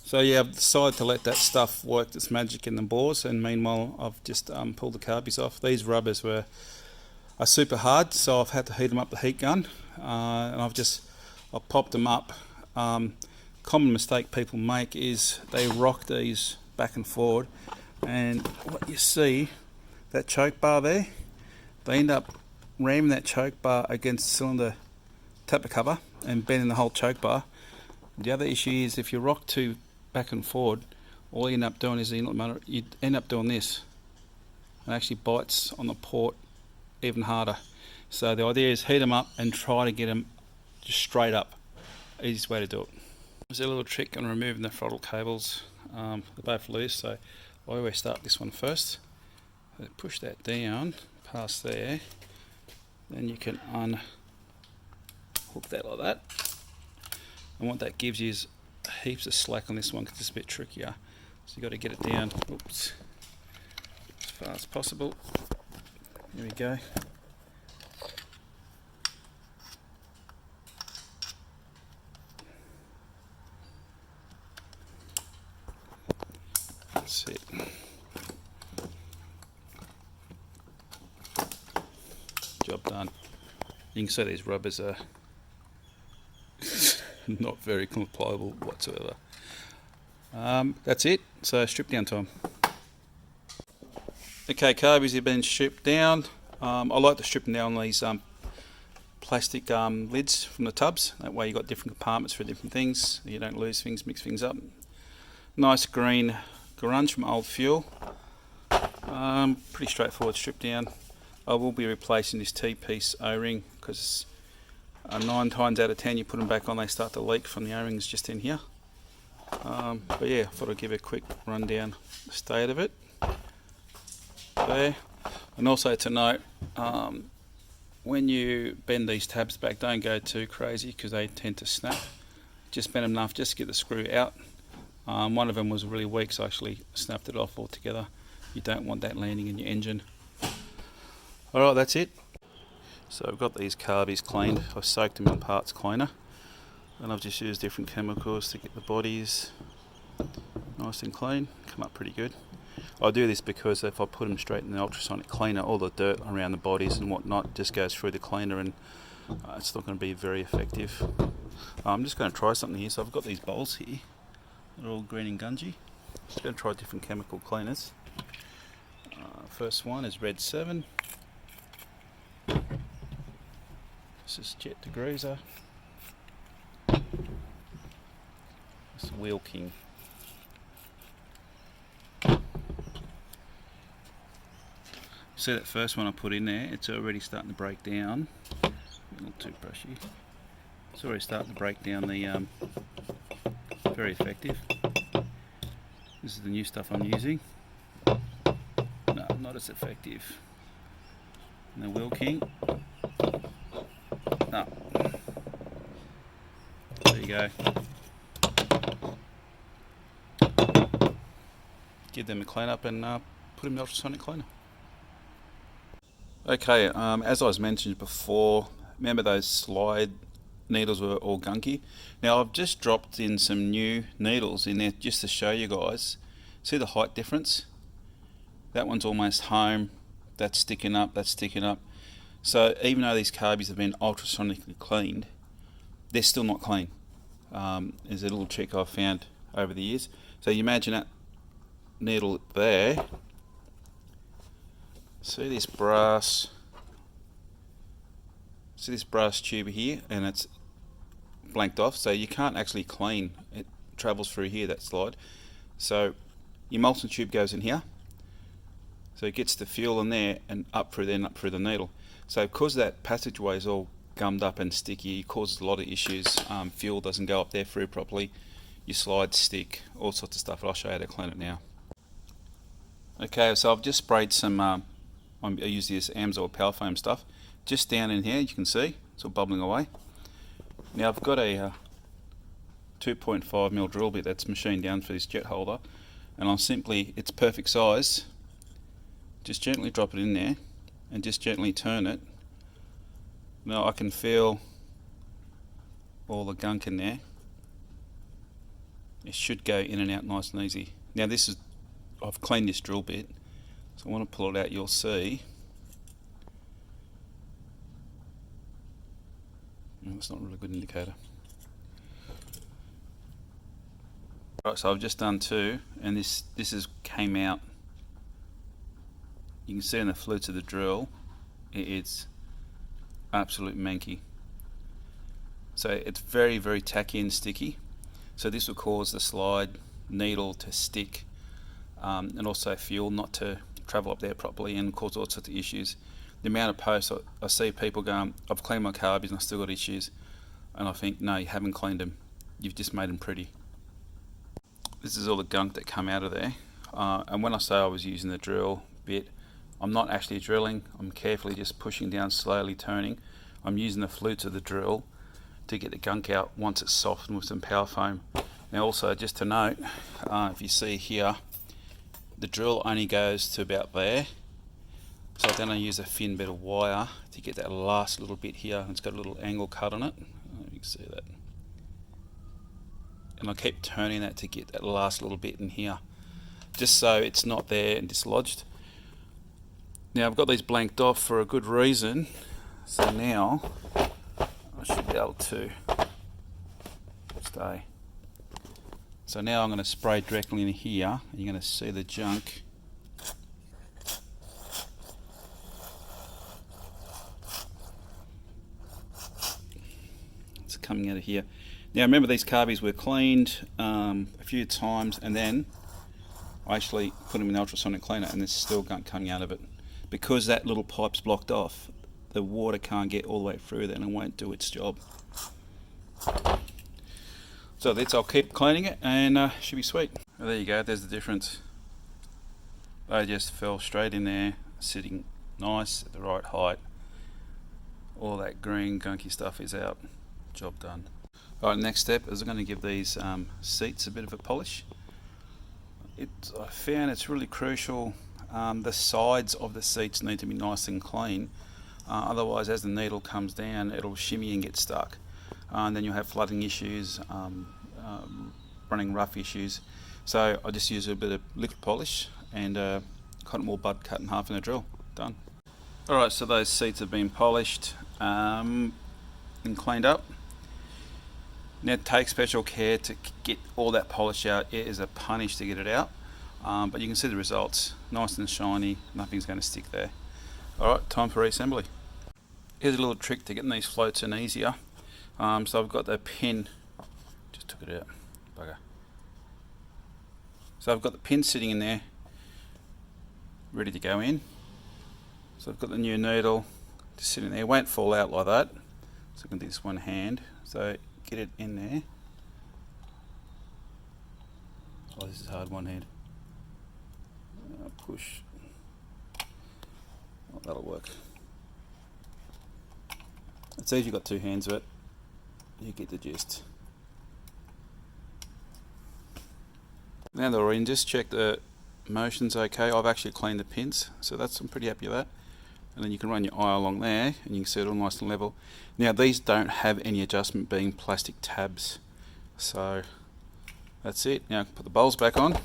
So yeah, I've decided to let that stuff work its magic in the bores, and meanwhile I've just pulled the carbies off. These rubbers are super hard, so I've had to heat them up the heat gun, and I've popped them up. Common mistake people make is they rock these back and forward, and what you see, that choke bar there, they end up ramming that choke bar against the cylinder tapper cover and bending the whole choke bar. The other issue is if you rock too back and forward, all you end up doing is you end up doing this. It actually bites on the port even harder. So the idea is heat them up and try to get them just straight up. Easiest way to do it. There's a little trick on removing the throttle cables. They're both loose, so I always start this one first. So push that down past there, then you can unhook that like that. And what that gives you is heaps of slack on this one because it's a bit trickier. So you've got to get it down, oops, as far as possible. There we go. That's it. Job done. You can see these rubbers are not very pliable whatsoever. That's it, so strip down time. Okay, carbies have been stripped down. I like to strip them down on these plastic lids from the tubs. That way you've got different compartments for different things. You don't lose things, mix things up. Nice green grunge from Old Fuel. Pretty straightforward strip down. I will be replacing this T-piece O-ring because 9 times out of 10 you put them back on, they start to leak from the O-rings just in here. But yeah, I thought I'd give a quick rundown the state of it there. And also to note, when you bend these tabs back, don't go too crazy because they tend to snap. Just bend them enough just to get the screw out. One of them was really weak, so I actually snapped it off altogether. You don't want that landing in your engine. Alright, that's it. So I've got these carbies cleaned. I've soaked them in parts cleaner, and I've just used different chemicals to get the bodies nice and clean. Come up pretty good. I do this because if I put them straight in the ultrasonic cleaner, all the dirt around the bodies and whatnot just goes through the cleaner, and it's not going to be very effective. I'm just going to try something here. So I've got these bowls here. They're all green and gungy. Just going to try different chemical cleaners. First one is Red 7. This is Jet Degreaser. This is Wheel King. See that first one I put in there, it's already starting to break down. Not too brushy. It's already starting to break down the very effective. This is the new stuff I'm using. No, not as effective. And the Wheel King. No. There you go. Give them a clean up and put them in the ultrasonic cleaner. Okay, as I was mentioned before, remember those slide needles were all gunky. Now I've just dropped in some new needles in there just to show you guys. See the height difference? That one's almost home, that's sticking up, that's sticking up. So even though these carbies have been ultrasonically cleaned, they're still not clean. There's a little trick I've found over the years. So you imagine that needle there. See this brass tube here, and it's blanked off, so you can't actually clean. It travels through here, that slide. So your Molson tube goes in here, so it gets the fuel in there and up through there and up through the needle. So because that passageway is all gummed up and sticky, it causes a lot of issues. Fuel doesn't go up there through properly, your slides stick, all sorts of stuff. I'll show you how to clean it now. Okay, so I've just sprayed some I use this Amsoil power foam stuff just down in here. You can see it's all bubbling away. Now I've got a 2.5mm drill bit that's machined down for this jet holder, and I'll simply, it's perfect size, just gently drop it in there and just gently turn it. Now I can feel all the gunk in there. it should go in and out nice and easy. Now this is, I've cleaned this drill bit, so I want to pull it out. You'll see. That's not a really good indicator. Right, so I've just done two, and this came out. You can see in the flutes of the drill, it's absolute manky. So it's very, very tacky and sticky. So this will cause the slide needle to stick, and also fuel not to travel up there properly and cause all sorts of issues. The amount of posts I see people going, I've cleaned my carbies and I've still got issues, and I think, no, you haven't cleaned them, you've just made them pretty. This is all the gunk that come out of there, and when I say I was using the drill bit, I'm not actually drilling, I'm carefully just pushing down, slowly turning. I'm using the flutes of the drill to get the gunk out once it's softened with some power foam. Now also, just to note, if you see here, the drill only goes to about there. So then I use a thin bit of wire to get that last little bit here. It's got a little angle cut on it. You can see that. And I keep turning that to get that last little bit in here, just so it's not there and dislodged. Now I've got these blanked off for a good reason. So now I should be able to stay. So now I'm going to spray directly in here, and you're going to see the junk. It's coming out of here. Now remember, these carbies were cleaned a few times, and then I actually put them in the ultrasonic cleaner, and there's still gunk coming out of it. Because that little pipe's blocked off, the water can't get all the way through there and it won't do its job. So that's, I'll keep cleaning it, and should be sweet. Well, there you go, there's the difference. They just fell straight in there, sitting nice at the right height. All that green gunky stuff is out. Job done. Alright, next step is I'm going to give these seats a bit of a polish. I found it's really crucial. The sides of the seats need to be nice and clean, otherwise as the needle comes down it'll shimmy and get stuck, and then you'll have flooding issues, running rough issues. So I just use a bit of liquid polish and cotton wool bud cut in half in a drill. Done. Alright, so those seats have been polished and cleaned up. Now take special care to get all that polish out. It is a punish to get it out. But you can see the results, nice and shiny, nothing's going to stick there. Alright, time for reassembly. Here's a little trick to getting these floats in easier. So I've got the pin, just took it out, bugger. So I've got the pin sitting in there, ready to go in. So I've got the new needle just sitting there, it won't fall out like that. So I can do this one hand, so get it in there. Oh, this is hard, one hand. Push. Oh, that'll work. It's easy, you've got two hands of it. You get the gist. Now that we're in, just check the motion's okay. I've actually cleaned the pins, so I'm pretty happy with that. And then you can run your eye along there, and you can see it all nice and level. Now these don't have any adjustment, being plastic tabs. So that's it. Now put the bowls back on.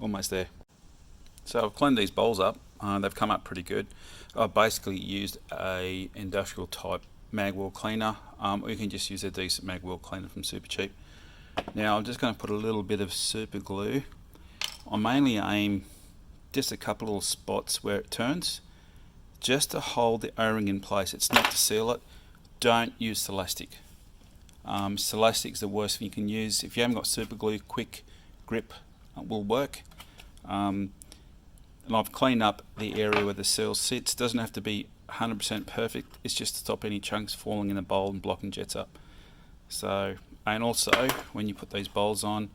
Almost there. So I've cleaned these bowls up. They've come up pretty good. I've basically used a industrial type magwell cleaner, or you can just use a decent magwell cleaner from Super Cheap. Now I'm just going to put a little bit of super glue. I mainly aim just a couple little spots where it turns, just to hold the O-ring in place. It's not to seal it. Don't use Celastic. Celastic's the worst thing you can use. If you haven't got super glue, quick grip will work. And I've cleaned up the area where the seal sits. Doesn't have to be 100% perfect, it's just to stop any chunks falling in the bowl and blocking jets up. So, and also when you put these bowls on,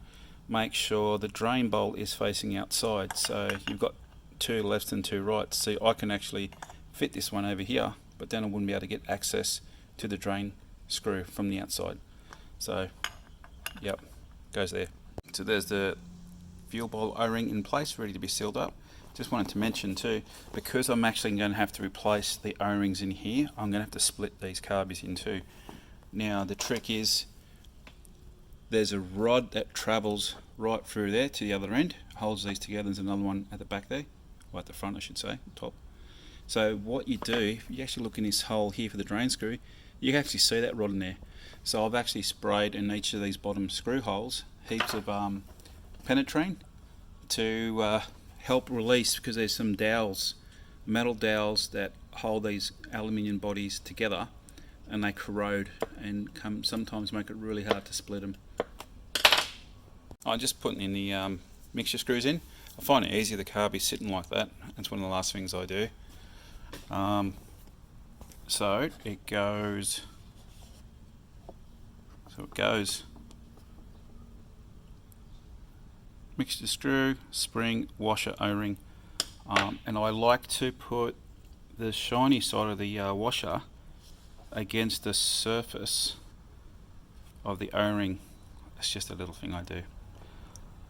make sure the drain bowl is facing outside. So you've got two lefts and two rights. See, I can actually fit this one over here, but then I wouldn't be able to get access to the drain screw from the outside. So yep, goes there. So there's the fuel bowl O-ring in place, ready to be sealed up. Just wanted to mention too, because I'm actually going to have to replace the O-rings in here, I'm going to have to split these carbies in two. Now the trick is, there's a rod that travels right through there to the other end, holds these together. There's another one at the back there, or at the front I should say, top. So what you do, if you actually look in this hole here for the drain screw, you can actually see that rod in there. So I've actually sprayed in each of these bottom screw holes heaps of penetrine to help release, because there's some dowels, metal dowels that hold these aluminium bodies together, and they corrode and sometimes make it really hard to split them. I'm just putting in the mixture screws in. I find it easier, the carby sitting like that. That's one of the last things I do. So it goes mixture screw, spring, washer, O-ring, and I like to put the shiny side of the washer against the surface of the O-ring. That's just a little thing I do.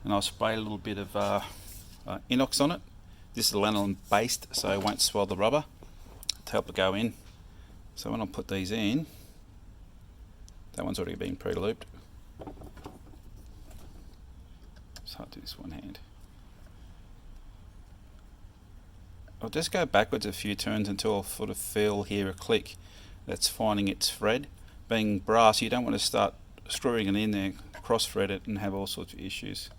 And I'll spray a little bit of inox on it. This is lanolin based, so it won't swell the rubber to help it go in. So when I put these in, that one's already been pre-looped. So I'll do this one hand. I'll just go backwards a few turns until I sort of feel here a click that's finding its thread. Being brass, you don't want to start screwing it in there, cross thread it, and have all sorts of issues.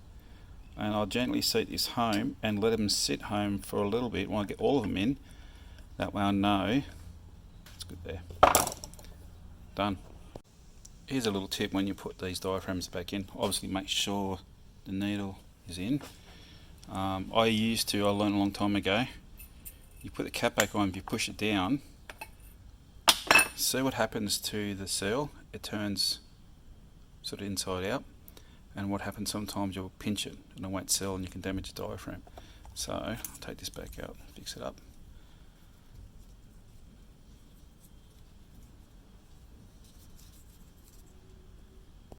And I'll gently seat this home and let them sit home for a little bit while I get all of them in. That way I know it's good there. Done. Here's a little tip when you put these diaphragms back in. Obviously make sure the needle is in. I learned a long time ago, you put the cap back on, if you push it down, see what happens to the seal. It turns sort of inside out, and what happens sometimes, you'll pinch it and it won't seal and you can damage the diaphragm. So I'll take this back out, fix it up.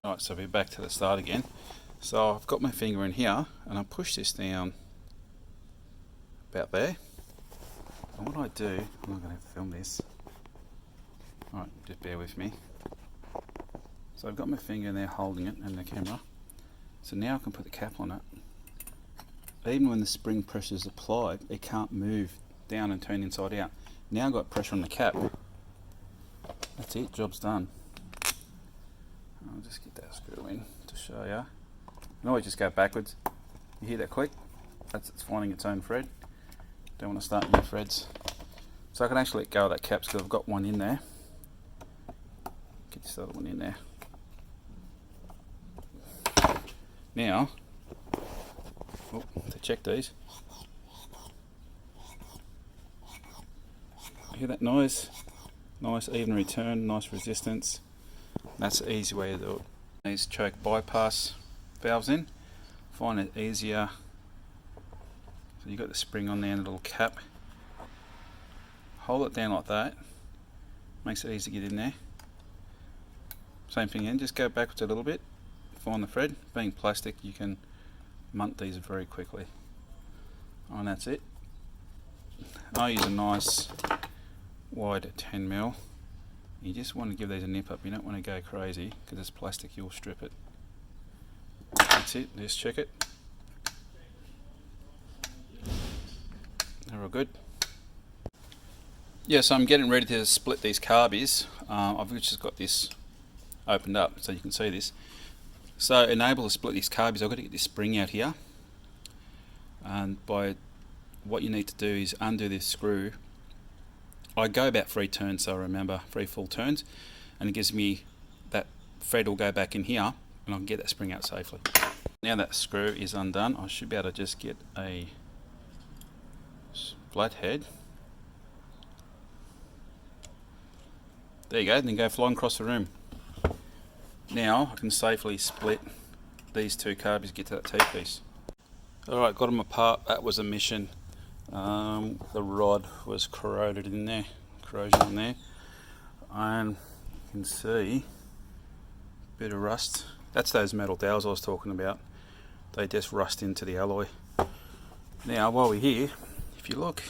Alright, so we're back to the start again. So I've got my finger in here and I push this down about there. And what I do, I'm not going to film this. Alright, just bear with me. So I've got my finger in there holding it and the camera. So now I can put the cap on it. Even when the spring pressure is applied, it can't move down and turn inside out. Now I've got pressure on the cap. That's it, job's done. I'll just get that screw in to show you. You can always just go backwards. You hear that click? That's it's finding its own thread. Don't want to start new threads. So I can actually let go of that cap because I've got one in there. Get this other one in there. Now, to check these, hear that noise? Nice even return, nice resistance. That's the easy way to do it. These choke bypass valves in, find it easier. So you've got the spring on there and a little cap. Hold it down like that, makes it easy to get in there. Same thing again, just go backwards a little bit, find the thread. Being plastic, you can munt these very quickly. And that's it. I use a nice wide 10mm. You just want to give these a nip up, you don't want to go crazy because it's plastic, you'll strip it. That's it, just check it. They're all good. Yeah, so I'm getting ready to split these carbies. I've just got this opened up so you can see this. So enable to split these carbies, I've got to get this spring out here. And what you need to do is undo this screw. I go about 3 turns, so I remember 3 full turns, and it gives me that thread will go back in here and I can get that spring out safely. Now that screw is undone, I should be able to just get a flathead. There you go, then go flying across the room. Now I can safely split these 2 carbies to get to that T-piece. Alright, got them apart. That was a mission. The rod was corroded in there, corrosion in there, and you can see a bit of rust. That's those metal dowels I was talking about. They just rust into the alloy. Now while we're here, if you look,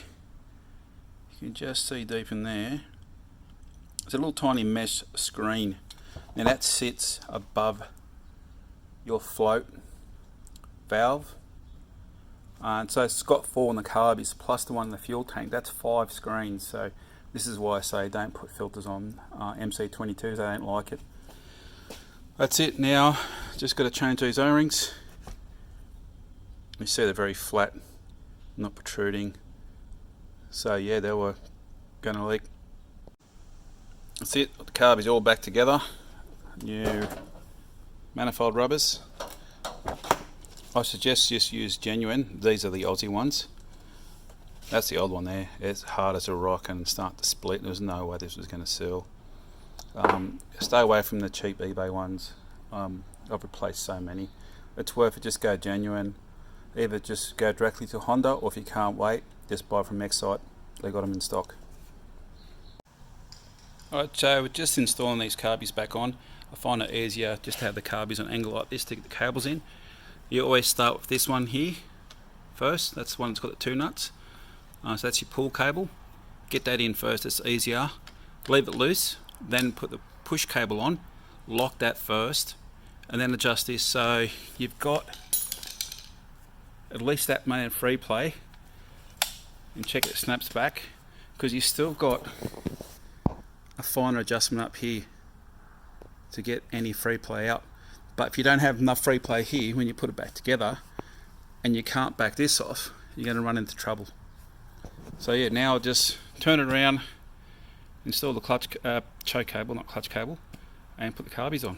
you can just see deep in there, there's a little tiny mesh screen. Now that sits above your float valve. And so it's got 4 on the carbies plus the one in the fuel tank. That's 5 screens. So this is why I say don't put filters on MC22s. I don't like it. That's it. Now just got to change these O-rings. You see they're very flat, not protruding. So yeah, they were going to leak. That's it. The carbies all back together. New manifold rubbers. I suggest just use genuine. These are the Aussie ones. That's the old one there. It's hard as a rock and start to split. There's no way this was going to seal. Stay away from the cheap eBay ones. I've replaced so many. It's worth it. Just go genuine. Either just go directly to Honda, or if you can't wait, just buy from Excite. They got them in stock. Alright, so we're just installing these carbies back on. I find it easier just to have the carbies on an angle like this to get the cables in. You always start with this one here first. That's the one that's got the 2 nuts. So that's your pull cable. Get that in first, it's easier. Leave it loose, then put the push cable on, lock that first, and then adjust this so you've got at least that many in free play, and check it snaps back, because you've still got a finer adjustment up here to get any free play out. But if you don't have enough free play here when you put it back together and you can't back this off, you're going to run into trouble. So yeah, now I'll just turn it around, install the clutch choke cable, not clutch cable, and put the carbies on.